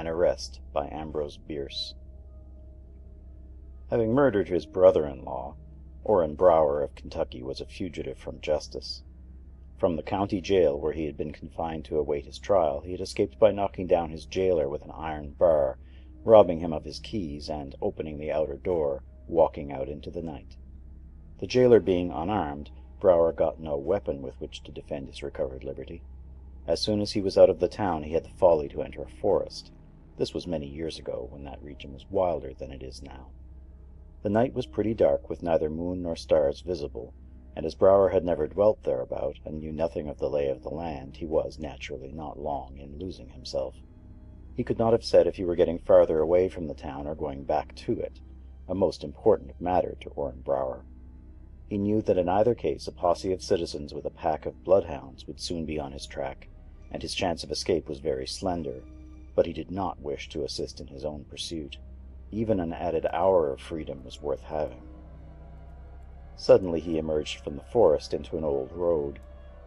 An Arrest by Ambrose Bierce. Having murdered his brother-in-law, Orrin Brower of Kentucky was a fugitive from justice. From the county jail where he had been confined to await his trial, he had escaped by knocking down his jailer with an iron bar, robbing him of his keys, and, opening the outer door, walking out into the night. The jailer being unarmed, Brower got no weapon with which to defend his recovered liberty. As soon as he was out of the town, he had the folly to enter a forest. This was many years ago, when that region was wilder than it is now. The night was pretty dark, with neither moon nor stars visible, and as Brower had never dwelt thereabout, and knew nothing of the lay of the land, he was, naturally, not long in losing himself. He could not have said if he were getting farther away from the town or going back to it, a most important matter to Orrin Brower. He knew that in either case a posse of citizens with a pack of bloodhounds would soon be on his track, and his chance of escape was very slender, but he did not wish to assist in his own pursuit. Even an added hour of freedom was worth having. Suddenly he emerged from the forest into an old road,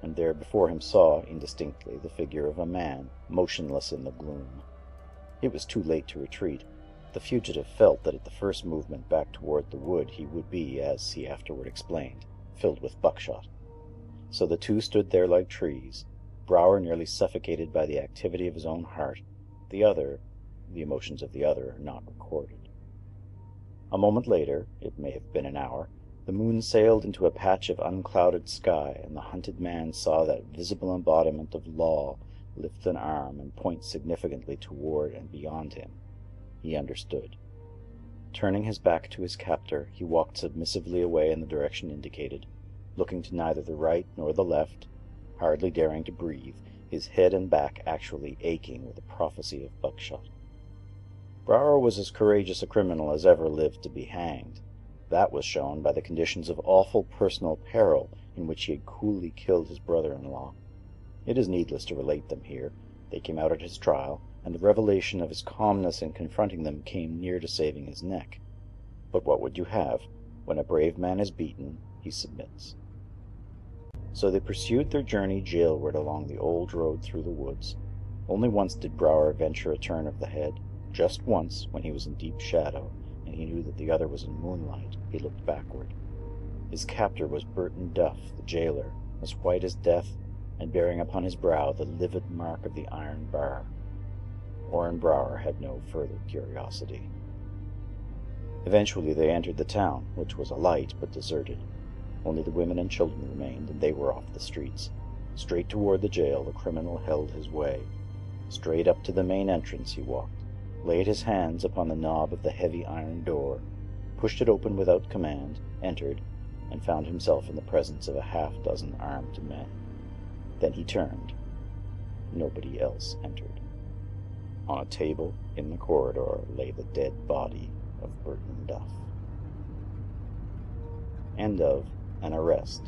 and there before him saw, indistinctly, the figure of a man, motionless in the gloom. It was too late to retreat. The fugitive felt that at the first movement back toward the wood he would be, as he afterward explained, filled with buckshot. So the two stood there like trees, Brower nearly suffocated by the activity of his own heart, the emotions of the other, not recorded. A moment later, it may have been an hour, the moon sailed into a patch of unclouded sky, and the hunted man saw that visible embodiment of law lift an arm and point significantly toward and beyond him. He understood. Turning his back to his captor, he walked submissively away in the direction indicated, looking to neither the right nor the left, hardly daring to breathe, his head and back actually aching with a prophecy of buckshot. Brower was as courageous a criminal as ever lived to be hanged. That was shown by the conditions of awful personal peril in which he had coolly killed his brother-in-law. It is needless to relate them here. They came out at his trial, and the revelation of his calmness in confronting them came near to saving his neck. But what would you have? When a brave man is beaten, he submits. So they pursued their journey jailward along the old road through the woods. Only once did Brower venture a turn of the head. Just once, when he was in deep shadow, and he knew that the other was in moonlight, he looked backward. His captor was Burton Duff, the jailer, as white as death, and bearing upon his brow the livid mark of the iron bar. Orrin Brower had no further curiosity. Eventually they entered the town, which was alight but deserted. Only the women and children remained, and they were off the streets. Straight toward the jail the criminal held his way. Straight up to the main entrance he walked, laid his hands upon the knob of the heavy iron door, pushed it open without command, entered, and found himself in the presence of a half-dozen armed men. Then he turned. Nobody else entered. On a table in the corridor lay the dead body of Burton Duff. End of An Arrest